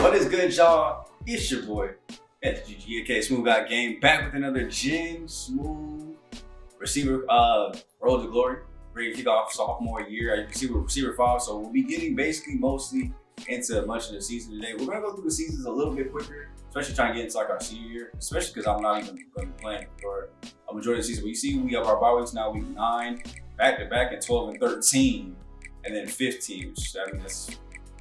What is good, y'all? It's your boy, SGG, aka SmooveGotGame, back with another Gen Smoove receiver road to glory. Ready to kick off sophomore year. You can see we're receiver 5, so we'll be getting basically mostly into much of the season today. We're gonna go through the seasons a little bit quicker, especially trying to get into like our senior year, especially because I'm not even gonna be playing for a majority of the season. But you see, we have our bye weeks now, week 9, back to back, and 12 and 13, and then 15, which I mean that's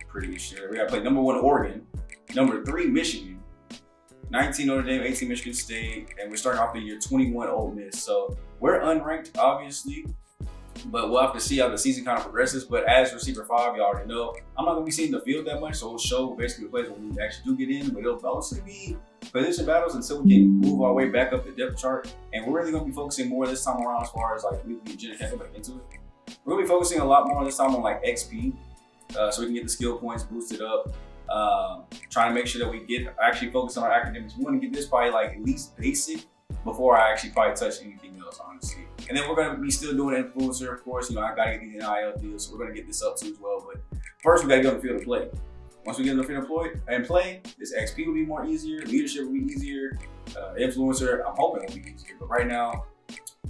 pretty sure. We gotta play number 1 Oregon, number 3 Michigan, 19 Notre Dame, 18 Michigan State, and we're starting off the year 21 Ole Miss. So we're unranked, obviously, but we'll have to see how the season kind of progresses. But as receiver 5, you already know, I'm not gonna be seeing the field that much, so we'll show basically the plays when we actually do get in, but it'll mostly be position battles until we can move our way back up the depth chart. And we're really gonna be focusing more this time around as far as like weekly agenda. Can't go back into it. We're gonna be focusing a lot more this time on like XP. So we can get the skill points boosted up. Trying to make sure that we get actually focused on our academics. We want to get this probably like at least basic before I actually probably touch anything else, honestly. And then we're gonna be still doing influencer, of course. You know, I gotta get these NIL deals, so we're gonna get this up too as well. But first, we gotta get on the field to play. Once we get on the field and play, this XP will be more easier. Leadership will be easier. Influencer, I'm hoping it will be easier. But right now,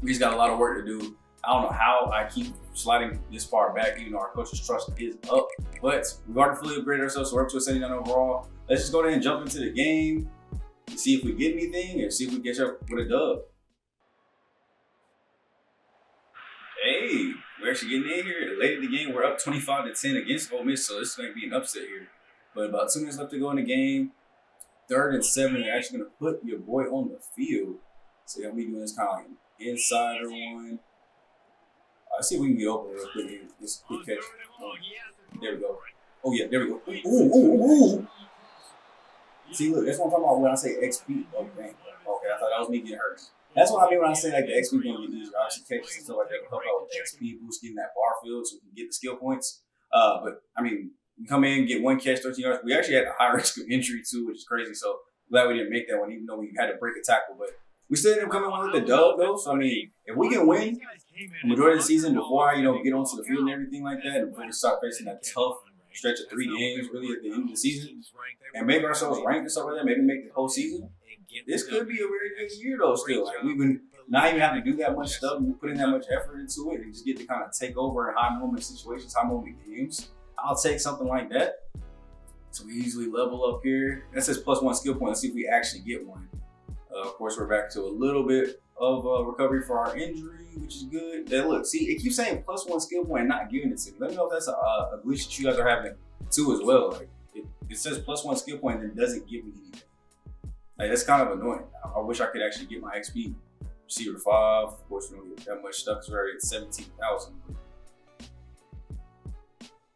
we just got a lot of work to do. I don't know how I keep sliding this far back, even though our coach's trust is up. But we've already fully upgraded ourselves, so we're up to a 79 overall. Let's just go ahead and jump into the game and see if we get anything and see if we get up with a dub. Hey, we're actually getting in here. Late in the game, we're up 25-10 against Ole Miss, so this is going to be an upset here. But about 2 minutes left to go in the game. 3rd and 7, you're actually going to put your boy on the field. So you're going to be doing this kind of like insider one. Let's see if we can get open real quick here. This quick catch. There we go. Oh, yeah, there we go. Ooh. See, look, that's what I'm talking about when I say XP. Oh, dang. Okay, I thought that was me getting hurt. That's what I mean when I say like the XP is going to get easier. Obviously, catches and stuff like that will help out with XP, boosting that bar field so we can get the skill points. But, I mean, we come in, get 1 catch, 13 yards. We actually had a high risk of injury, too, which is crazy. So, glad we didn't make that one, even though we had to break a tackle. But we still ended up coming with the dub, though. So, I mean, if we can win the majority of the season before I, get onto the field and everything like that, and before we start facing that tough stretch of 3 games, really, at the end of the season, and make ourselves ranked and stuff like that, maybe make the whole season, this could be a very good year, though, still. Like, we've been not even having to do that much stuff, we put in that much effort into it, and just get to kind of take over in high moment situations, high moment games. I'll take something like that. So we easily level up here. That says +1 skill point. Let's see if we actually get one. Of course, we're back to a little bit of recovery for our injury, which is good. Then look, see, it keeps saying +1 skill point and not giving it to me. Let me know if that's a glitch that you guys are having too as well. Like it says +1 skill point and then doesn't give me anything. Like that's kind of annoying. I wish I could actually get my XP. Receiver 5, of course, we don't get that much stuff because we're already at 17,000.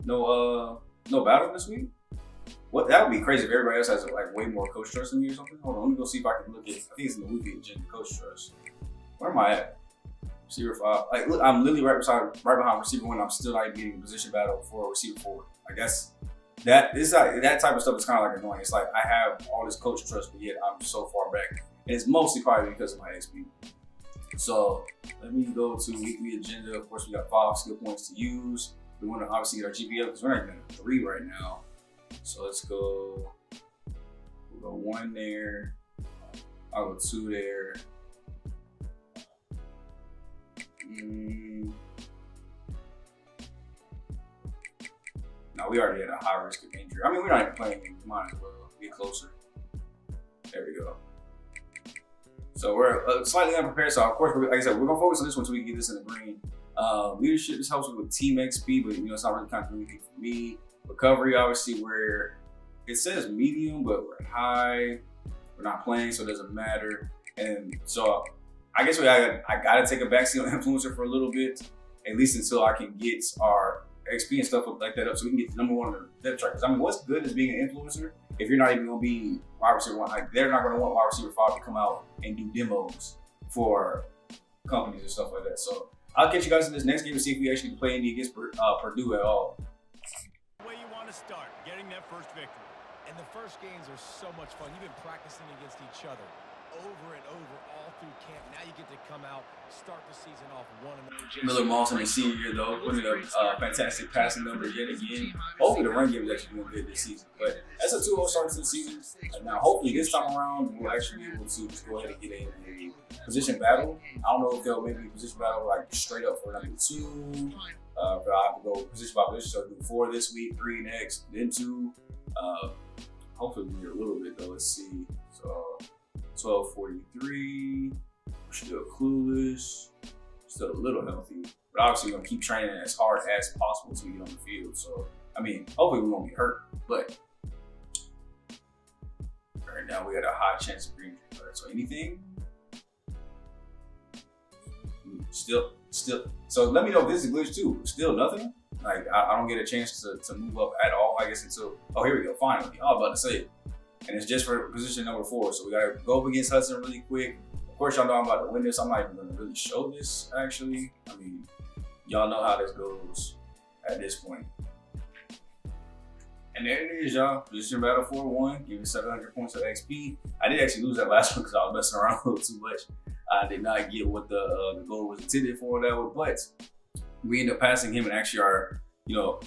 No battle this week. What that would be crazy if everybody else has like way more coach trust than me or something. Hold on, let me go see if I can look at. I think it's in the weekly agenda, coach trust. Where am I at? Receiver 5. Like, look, I'm literally right behind receiver 1. I'm still not even getting a position battle for receiver 4. I guess that type of stuff is kind of like annoying. It's like I have all this coach trust, but yet I'm so far back, and it's mostly probably because of my XP. So let me go to weekly agenda. Of course, we got 5 skill points to use. We want to obviously get our GP up because we're not even at 3 right now. So let's go. We'll go 1 there. I'll go 2 there. No, we already had a high risk of injury. I mean, we're not even playing. We might as well get closer. There we go. So we're slightly unprepared. So of course, like I said, we're gonna focus on this one so we can get this in the green. Leadership, this helps with team XP, but it's not really kind of doing anything for me. Recovery, obviously, where it says medium, but we're high. We're not playing, so it doesn't matter. And so I guess I gotta take a backseat on influencer for a little bit, at least until I can get our XP and stuff like that up, so we can get the number 1 on the depth chart. Because I mean, what's good is being an influencer if you're not even gonna be wide receiver 1. Like, they're not gonna want wide receiver 5 to come out and do demos for companies and stuff like that. So I'll catch you guys in this next game to see if we actually play any against Purdue at all. Where you want to start, getting that first victory. And the first games are so much fun. You've been practicing against each other over and over all through camp. Now you get to come out, start the season off one and Miller Moss in his senior year, though, putting up fantastic passing numbers yet again. Hopefully, the run game is actually doing good this season. But that's a 2-0 start to the season. Now, hopefully, this time around, we'll actually be able to just go ahead and get a position battle. I don't know if they'll maybe position battle like straight up for number 2. But I have to go position by position. So, do 4 this week, 3 next, then 2. Hopefully, we get a little bit, though. Let's see. So, 12:43. We're still clueless. Still a little healthy, but obviously we're gonna keep training as hard as possible until we get on the field. So, I mean, hopefully we won't be hurt, but right now we got a high chance of injury. So anything, still. So let me know if this is a glitch too. Still nothing. Like I don't get a chance to move up at all. I guess until here we go. Finally, I was about to say it, and it's just for position number 4. So we gotta go up against Hudson really quick. Of course, y'all know I'm about to win this. I'm not even going to really show this, actually. I mean, y'all know how this goes at this point. And there it is, y'all. Position battle 4-1, giving 700 points of XP. I did actually lose that last one because I was messing around a little too much. I did not get what the goal was intended for that one, but we ended up passing him, and actually our,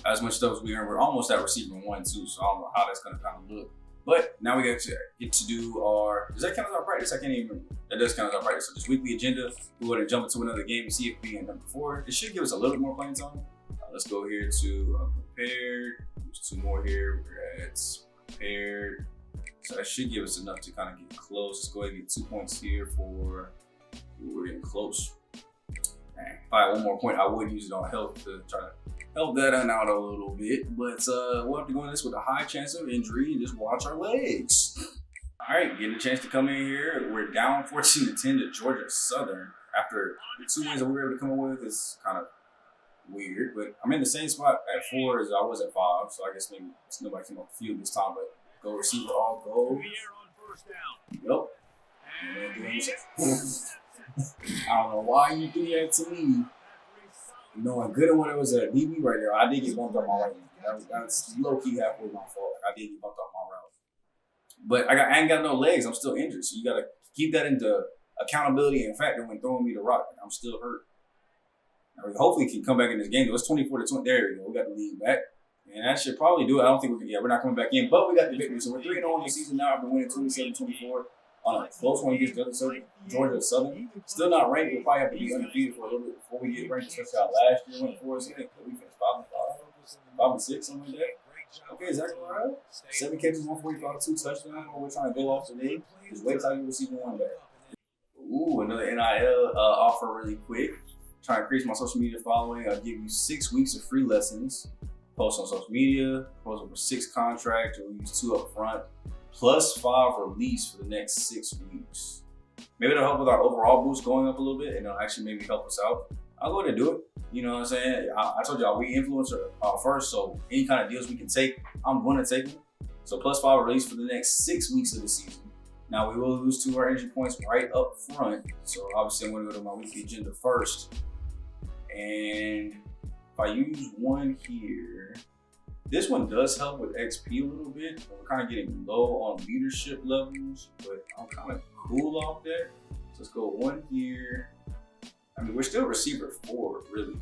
as much stuff as we earned, we're almost at receiver 1 too, so I don't know how that's going to kind of look. But now we get to do our, does that count as our practice? I can't even remember. That does count as our practice. So this weekly agenda, we're going to jump into another game and see if we end number 4. It should give us a little bit more playing time. Let's go here to prepared. There's 2 more here. We're at prepared. So that should give us enough to kind of get close. Let's go ahead and get 2 points here for, we're getting close. Dang. If I had 1 more point, I would use it on health to try to help that out a little bit, but we'll have to go in this with a high chance of injury and just watch our legs. All right, getting a chance to come in here. We're down 14-10 to Georgia Southern after the 2 wins that we were able to come up with. It's kind of weird, but I'm in the same spot at 4 as I was at 5, so I guess maybe nobody came off the field this time, but go receiver all goals. Yep. I don't know why you do that to me. Knowing good and when it was a DB right there, I did get bumped off my right. That's low-key halfway my fault. I did get bumped off my route. But I ain't got no legs. I'm still injured. So you got to keep that into accountability and factor when throwing me the rock. I'm still hurt. Now, we hopefully can come back in this game. It was 24-20. There we go. We got the lead back. And that should probably do it. I don't think we're not coming back in. But we got the victory. So we're 3-0 in the season now. I've been winning 27-24. On a close one against Georgia Southern. Still not ranked. We'll probably have to be undefeated for a little bit before we get ranked, especially out last year. Went 4-6. I think we finished 5-6, something like that. Okay, is that all right? 7 catches, 145, 2 touchdowns. We're trying to go off today. Just wait till you receive 1 back. Ooh, another NIL offer really quick. Trying to increase my social media following. I'll give you 6 weeks of free lessons. Post on social media. Post over 6 contracts. We'll use 2 up front. Plus 5 release for the next 6 weeks. Maybe it'll help with our overall boost going up a little bit, and it'll actually maybe help us out. I'll go ahead and do it. You know what I'm saying? I told y'all we influencer first, so any kind of deals we can take, I'm going to take them. So plus 5 release for the next 6 weeks of the season. Now we will lose 2 of our entry points right up front. So obviously I'm going to go to my weekly agenda first. And if I use 1 here, this one does help with XP a little bit. We're kind of getting low on leadership levels, but I'm kind of cool off that. So let's go 1 here. I mean, we're still receiver 4, really.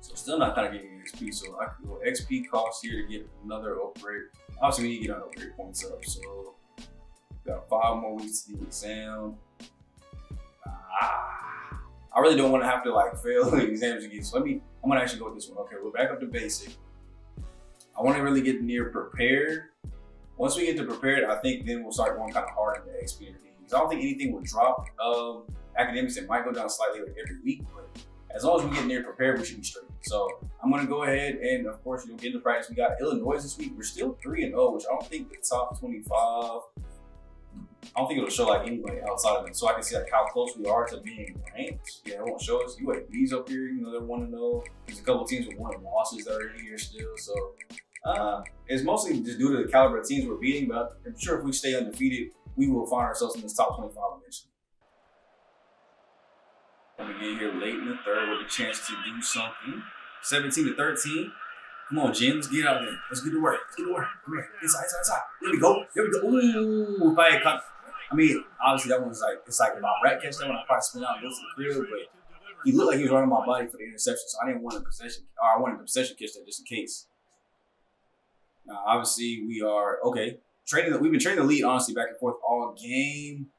So still not kind of getting XP. So I can go XP cost here to get another upgrade. Obviously, we need to get our upgrade points up. So got 5 more weeks to the exam. I really don't want to have to fail the exams again. So I'm gonna actually go with this one. Okay, we're back up to basic. I want to really get near prepared. Once we get to prepared, I think then we'll start going kind of hard into XP and because I don't think anything will drop. Academics, it might go down slightly every week, but as long as we get near prepared, we should be straight. So I'm going to go ahead and, of course, get into practice. We got Illinois this week. We're still 3-0, which I don't think the top 25. I don't think it'll show anybody outside of it. So I can see how close we are to being ranked. Yeah, it won't show us. UAB's up here, they're 1-0. There's a couple of teams with 1 losses that are in here still. So it's mostly just due to the caliber of teams we're beating, but I'm sure if we stay undefeated, we will find ourselves in this top 25 eventually. Coming in here late in the 3rd with a chance to do something. 17-13. Come on, Jen, let's get out there. Let's get to work. Come here. Inside. There we go. Ooh, if I had caught. I mean, obviously that one's like, it's like if I rat catch that one, I probably spin out and go to the crib, but he looked like he was running my body for the interception, so I didn't want a possession, or I wanted the possession catch that just in case. Now, obviously, we are, okay, we've been training the lead, honestly, back and forth all game.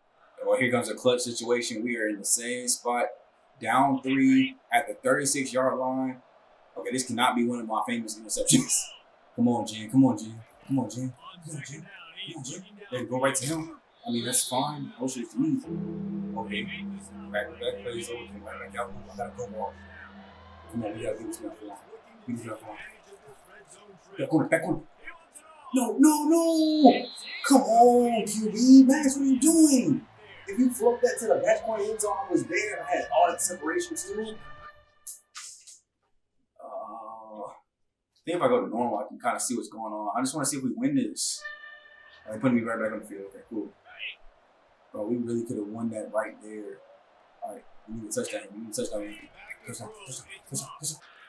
Well, here comes a clutch situation. We are in the same spot, down 3 at the 36-yard line. Okay, this cannot be one of my famous interceptions. Come on, Jen. Come on, Jen. Come on, Jen. Come on, Jen. Come on, Jen. There, go right to him. I mean, that's fine. Oh, shit, it's me. Okay. Back plays over. Come right back out. I gotta go walk. Come on, we gotta get this man for long. Get this man for long. Back corner. No. Come on, QB. Max, what are you doing? If you float that to the back corner end zone, I was there. I had all that separation too. I think if I go to normal, I can kind of see what's going on. I just want to see if we win this. They're putting me right back on the field. Okay, cool. Bro, we really could have won that right there. All right, we need a touchdown.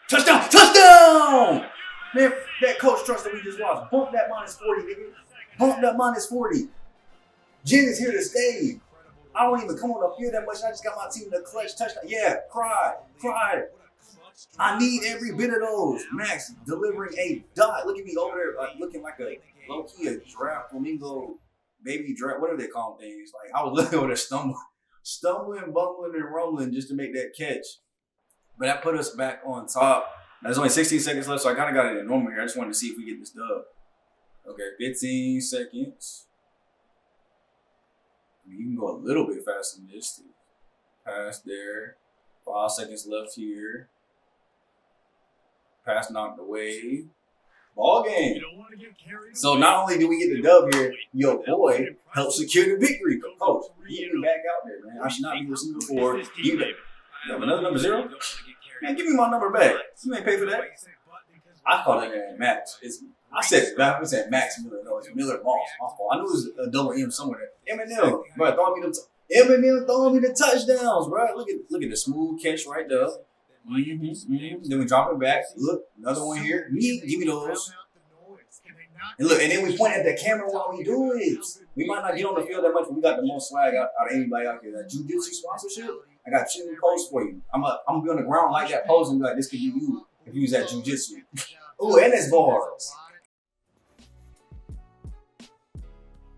Touchdown! Man, that coach trust that we just lost. Bump that -40, nigga. Bump that -40. Jen is here to stay. I don't even come on the field that much. I just got my team in the clutch touchdown. Yeah, cried. I need every bit of those. Max delivering a dot. Look at me over there, looking like a low-key a draft flamingo, baby draft, whatever they call things. Like I was looking over there stumbling, bumbling, and rumbling just to make that catch. But that put us back on top. There's only 16 seconds left, so I kind of got it in normal here. I just wanted to see if we get this dub. Okay, 15 seconds. I mean, you can go a little bit faster than this too. Pass there. 5 seconds left here. Pass knocked away. Ball game. So not only do we get the dub here, your boy helped secure the victory. Coach, get me back out there, man. I should not be receiver 4. You have another number 0? Man, give me my number back. You ain't pay for that. I call that man Max. I said Max Miller. No, it's Miller Moss. My fault. I knew it was a double M somewhere there. Eminem, bro, Eminem throwing me the touchdowns, bro. Look at the smooth catch right there. Then we drop it back. Look, another one here. Give me those. And look, and then we point at the camera while we do it. We might not get on the field that much, but we got the most swag out of anybody out here. That jiu-jitsu sponsorship, I got 2 posts for you. I'm gonna be on the ground like that pose and be like, this could be you if you use that jiu-jitsu. Ooh, and it's bars.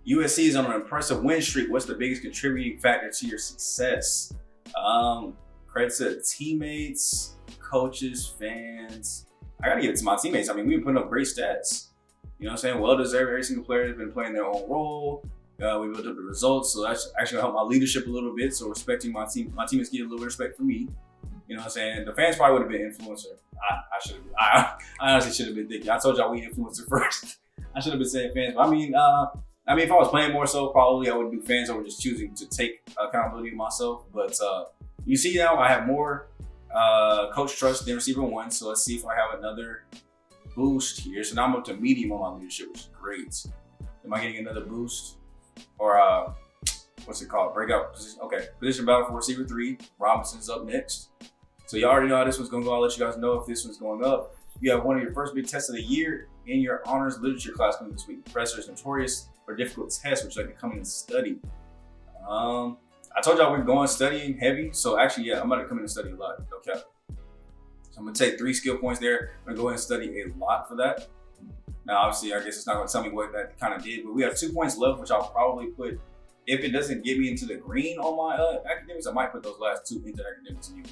USC is on an impressive win streak. What's the biggest contributing factor to your success? Credit to teammates, coaches, fans. I gotta give it to my teammates. I mean, we've been putting up great stats. You know what I'm saying? Well deserved. Every single player has been playing their own role. We built up the results, so that's actually helped my leadership a little bit. So respecting my teammates get a little respect from me. You know what I'm saying? The fans probably would have been influencer. I honestly should have been thinking. I told y'all we influencer first. I should have been saying fans, but I mean, if I was playing more so, probably I would do fans over just choosing to take accountability of myself. But you see now, I have more coach trust than receiver 1. So let's see if I have another boost here. So now I'm up to medium on my leadership, which is great. Am I getting another boost? Or what's it called? Breakout position. Okay, position battle for receiver 3. Robinson's up next. So you already know how this one's gonna go. I'll let you guys know if this one's going up. You have one of your first big tests of the year in your honors literature class coming this week. The professor is notorious for difficult tests, which you like to come in and study. I told y'all we're going studying heavy. So actually, yeah, I'm gonna come in and study a lot. Okay. So I'm gonna take 3 skill points there. I'm gonna go ahead and study a lot for that. Now, obviously, I guess it's not gonna tell me what that kind of did, but we have 2 points left, which I'll probably put, if it doesn't get me into the green on my academics, I might put those last 2 into academics and you.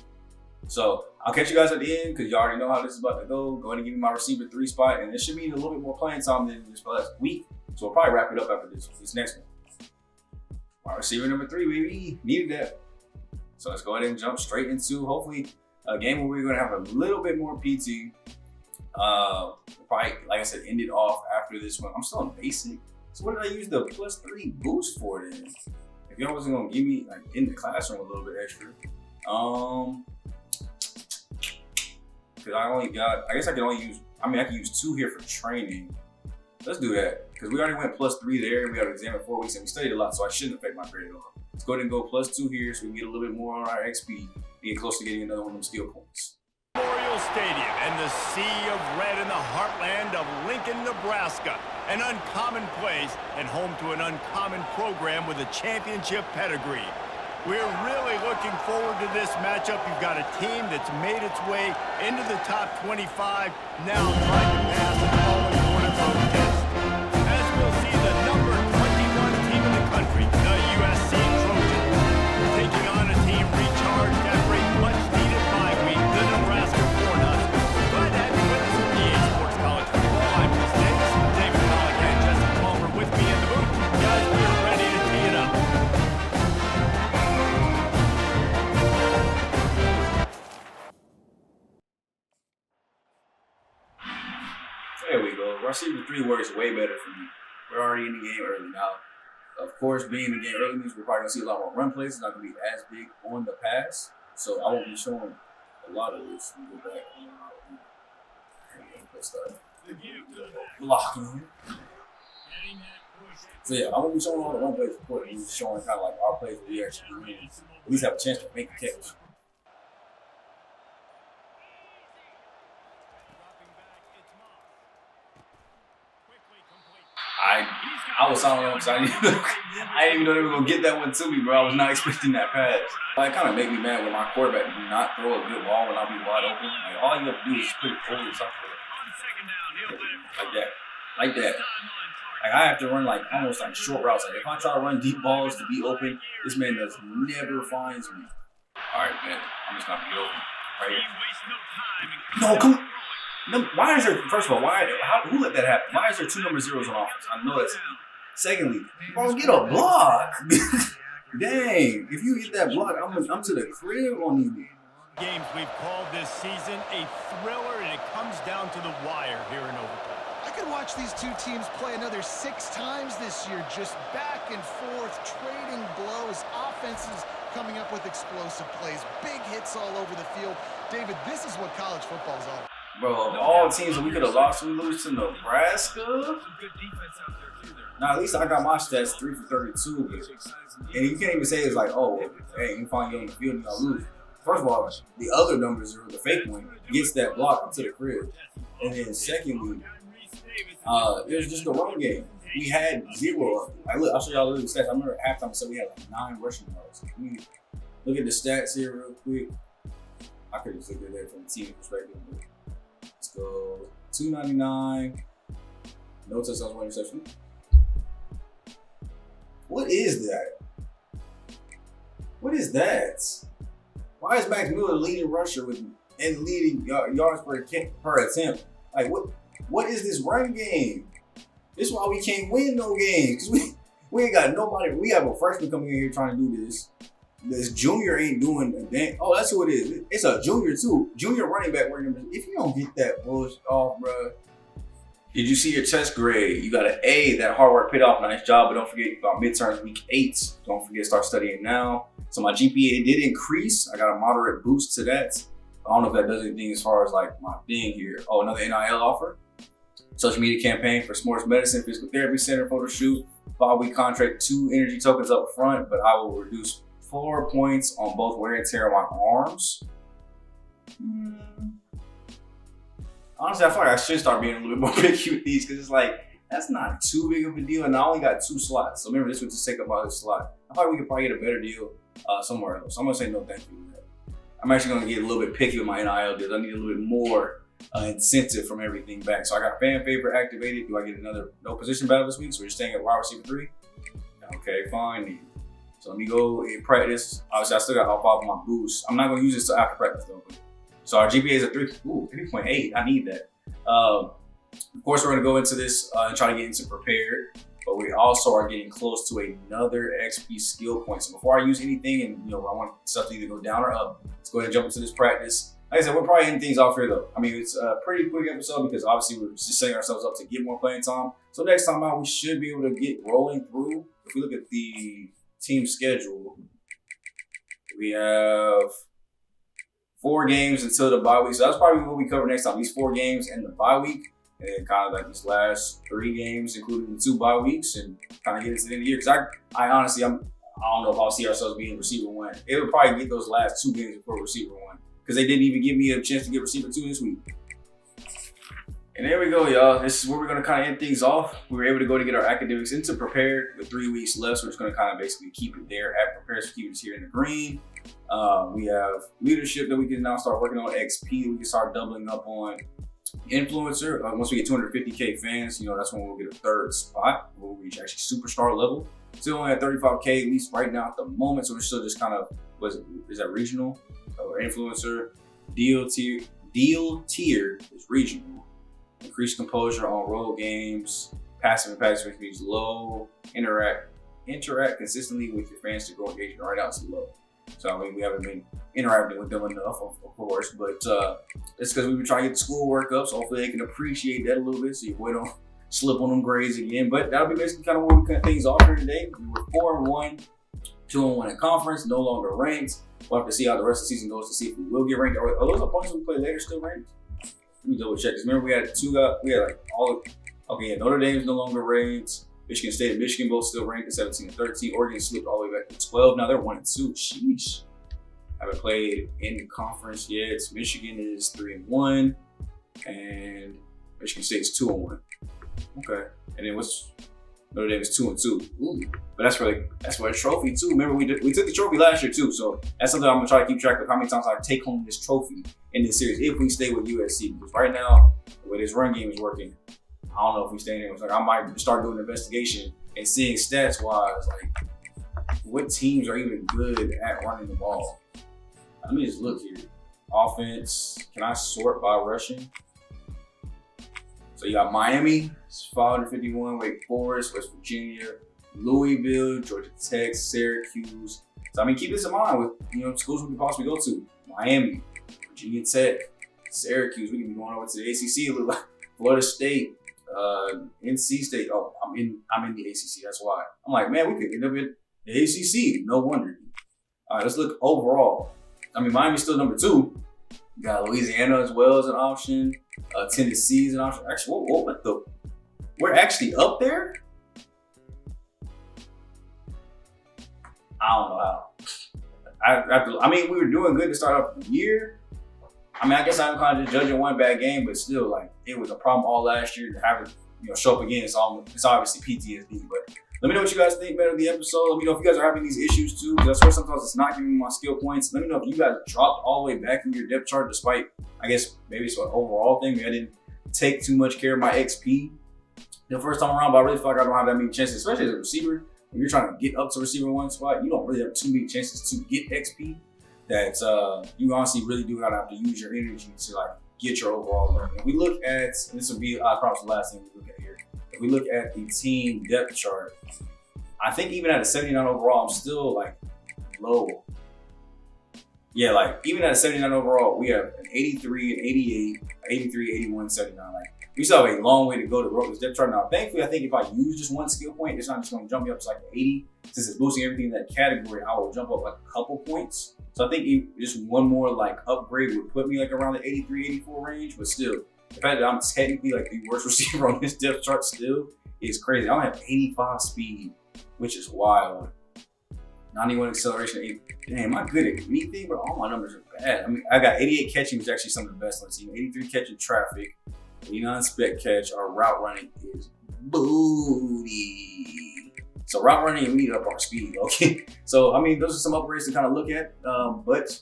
So I'll catch you guys at the end because you already know how this is about to go. Go ahead and give me my receiver 3 spot, and it should be a little bit more playing time than this last week. So we'll probably wrap it up after this next one. My receiver number 3, baby, needed that. So let's go ahead and jump straight into hopefully a game where we're gonna have a little bit more PT. Probably, like I said, end it off after this one. I'm still in basic. So what did I use the +3 boost for then? If y'all wasn't gonna give me like in the classroom a little bit extra. Cause I guess I can only use, I can use 2 here for training. Let's do that. Cause we already went +3 there. We had an exam in 4 weeks and we studied a lot, so I shouldn't affect my grade at all. Let's go ahead and go +2 here so we can get a little bit more on our XP, get close to getting another one of them skill points. Memorial Stadium and the sea of red in the heartland of Lincoln, Nebraska. An uncommon place and home to an uncommon program with a championship pedigree. We're really looking forward to this matchup. You've got a team that's made its way into the top 25, now trying to pass an all-important road test. As we'll see the number 21 team in the country, the USC Trojans, taking on a team recharged after a much-needed bye week, the Nebraska Cornhuskers. Glad to have you with us at EA Sports College Football. I'm Chris Davis, David Pollock, and Justin Palmer with me in the booth. Guys, we're ready to tee it up. There we go. Receiver 3 works way better for me. We're already in the game early now. Of course, being in the game early means we're probably going to see a lot more run plays. It's not going to be as big on the pass. So I won't be showing a lot of this. We go back and let's start blocking. So yeah, I won't be showing all the run plays, of course. We're showing kind of like our plays where we actually at least have a chance to make the catch. I was silent on because I didn't even know they were going to get that one to me, bro. I was not expecting that pass. It kind of made me mad when my quarterback do not throw a good ball when I'll be wide open. Like, all you have to do is put it over the top of it. Like that. Like that. Like, I have to run, like, almost like short routes. Like, if I try to run deep balls to be open, this man does never finds me. All right, man. I'm just going to get open. Right here. No, come on. No, why is there, first of all, who let that happen? Why is there 2 number zeros on offense? I know that's. Secondly, bro, get a block. Dang, if you get that block, I'm to the crib on these games we've called this season a thriller, and it comes down to the wire here in overtime. I could watch these two teams play another 6 times this year, just back and forth, trading blows, offenses coming up with explosive plays, big hits all over the field. David, this is what college football is all about. Bro, of all teams that we could have lost, we lose to Nebraska. Now, at least I got my stats 3 for 32 here. And you can't even say it's like, oh, hey, you find you on the field and y'all lose. First of all, the other number 0, the fake one, gets that block into the crib. And then secondly, it was just a run game. We had 0 of them. Like, look, I'll show y'all the stats. I remember at halftime, so we had like 9 rushing yards. Look at the stats here real quick. I could just look at that from the team perspective. Let's go 299. No touchdowns, 1 interception. What is that? What is that? Why is Max Miller the leading rusher and leading yards per attempt? Like, what is this run game? This is why we can't win no games. Because we ain't got nobody. We have a freshman coming in here trying to do this. This junior ain't doing a damn. Oh, that's who it is. It's a junior too. Junior running back wearing number. If you don't get that bullshit off, bro. Did you see your test grade? You got an A. That hard work paid off. Nice job. But don't forget about midterms week 8. Don't forget to start studying now. So my GPA did increase. I got a moderate boost to that. I don't know if that does anything as far as like my thing here. Oh, another NIL offer. Social media campaign for sports medicine, physical therapy center photo shoot. 5-week contract, 2 energy tokens up front, but I will reduce 4 points on both wear and tear on my arms. Honestly, I feel like I should start being a little bit more picky with these because it's like, that's not too big of a deal. And I only got 2 slots. So remember, this would just take up my other slot. I thought we could probably get a better deal somewhere else. So I'm going to say no thank you to that. I'm actually going to get a little bit picky with my NIL deals. I need a little bit more incentive from everything back. So I got fan favorite activated. Do I get another no position battle this week? So we're staying at wide receiver 3? Okay, fine. So let me go and practice. Obviously, I still got all 5 of my boosts. I'm not going to use this till after practice though. So our GPA is a 3.8. I need that. Of course, we're going to go into this and try to get into prepared. But we also are getting close to another XP skill point. So before I use anything, and I want stuff to either go down or up, let's go ahead and jump into this practice. Like I said, we're probably ending things off here though. I mean, it's a pretty quick episode because obviously we're just setting ourselves up to get more playing time. So next time out, we should be able to get rolling through. If we look at the team schedule, we have 4 games until the bye week. So that's probably what we cover next time. These 4 games and the bye week. And kind of like these last 3 games, including the 2 bye weeks, and kind of get into the end of the year. Because I honestly, I don't know if I'll see ourselves being receiver 1. It would probably get those last 2 games before receiver 1. because they didn't even give me a chance to get receiver 2 this week. And there we go, y'all. This is where we're going to kind of end things off. We were able to go to get our academics into prepared with 3 weeks left. So we're just going to kind of basically keep it there at prepared. So keep us here in the green. We have leadership that we can now start working on. XP, we can start doubling up on. Influencer, once we get 250K fans, that's when we'll get a 3rd spot. We'll reach actually superstar level. Still only at 35K, at least right now at the moment. So we're still just kind of, is that regional or influencer? Deal tier is regional. Increase composure on road games. Passive and passive speeds low. Interact consistently with your fans to grow engagement. Right now it's low. So I mean, we haven't been interacting with them enough, of course, but it's because we've been trying to get the schoolwork up. So hopefully they can appreciate that a little bit, so your boy don't slip on them grades again. But that'll be basically kind of where we cut things off here today. We were 4-1, 2-1 in conference, no longer ranked. We'll have to see how the rest of the season goes to see if we will get ranked. Are those opponents we play later still ranked? Let me double check. Because remember, we had Notre Dame's no longer ranked. Michigan State and Michigan both still ranked at 17 and 13. Oregon slipped all the way back to 12. Now they're 1-2. Sheesh. Haven't played in the conference yet. Michigan is 3-1. And Michigan State is 2-1. Okay. And then Notre Dame is 2-2. Ooh. But that's for a trophy too. Remember, we took the trophy last year too. So that's something I'm gonna try to keep track of, how many times I take home this trophy in this series if we stay with USC. Because right now, the way this run game is working, I don't know if we stay in there. It's like I might start doing an investigation and seeing stats wise, like what teams are even good at running the ball. Let me just look here. Offense, can I sort by rushing? So you got Miami, it's 551, Wake Forest, West Virginia, Louisville, Georgia Tech, Syracuse. So I mean, keep this in mind with schools we can possibly go to. Miami, Virginia Tech, Syracuse. We can be going over to the ACC a little bit. Florida State, NC State. Oh, I'm in the ACC. That's why I'm like, man, we could end up in the ACC. No wonder. All right, let's look overall. I mean, Miami's still number 2. You got Louisiana as well as an option. Tennessee is an option. Actually, what the? We're actually up there? I don't know how. I mean, we were doing good to start off the year. I mean, I guess I'm kind of just judging one bad game, but still, like, it was a problem all last year to have it, show up again. It's obviously PTSD, but let me know what you guys think about the episode. Let me know if you guys are having these issues too, because I swear sometimes it's not giving me my skill points. Let me know if you guys dropped all the way back in your depth chart, despite, I guess, maybe it's an overall thing. Maybe I didn't take too much care of my XP the first time around, but I really feel like I don't have that many chances, especially as a receiver. When you're trying to get up to receiver 1 spot, you don't really have too many chances to get XP. That you honestly really do gotta have to use your energy to like get your overall level. If we look at, and this will be, I promise, the last thing we look at here. If we look at the team depth chart, I think even at a 79 overall, I'm still like low. Yeah, like even at a 79 overall, we have an 83, an 88, 83, 81, 79. Like we still have a long way to go to grow this depth chart. Now, thankfully, I think if I use just one skill point, it's not just going to jump me up to like 80. Since it's boosting everything in that category, I will jump up like a couple points. So I think just one more like upgrade would put me like around the 83, 84 range. But still, the fact that I'm technically like the worst receiver on this depth chart still is crazy. I don't have 85 speed, which is wild. 91 acceleration, 8. Damn, am I good at anything? But all my numbers are bad. I mean, I got 88 catching, which is actually some of the best on the team. 83 catching traffic, 89 spec catch. Our route running is booty. So route running, we need up our speed, okay? So, I mean, those are some upgrades to kind of look at. But,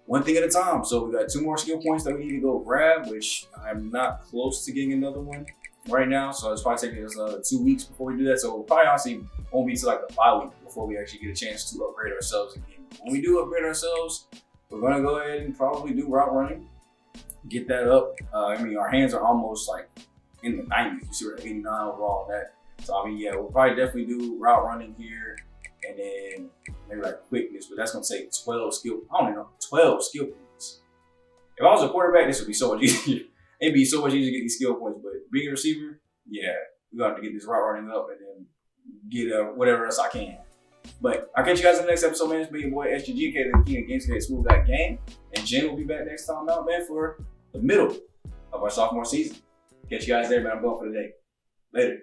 one thing at a time. So we got 2 more skill points that we need to go grab, which I'm not close to getting another one right now. So it's probably taking us 2 weeks before we do that. So probably honestly won't be to like the 5 week before we actually get a chance to upgrade ourselves again. When we do upgrade ourselves, we're gonna go ahead and probably do route running, get that up. I mean, our hands are almost like in the 90s. You see we're at 89 overall on that. So I mean, yeah, we'll probably definitely do route running here, and then maybe like quickness, but that's gonna take 12 skill. I don't even know, 12 skill points. If I was a quarterback, this would be so much easier. It'd be so much easier to get these skill points, but being a receiver, yeah, we got to get this route running up and then get whatever else I can. But I'll catch you guys in the next episode, man. It's been your boy SGGK, the king of games today at SmooveGotGame. And Jen will be back next time out, man, for the middle of our sophomore season. Catch you guys there, man. I'm going for the day. Later.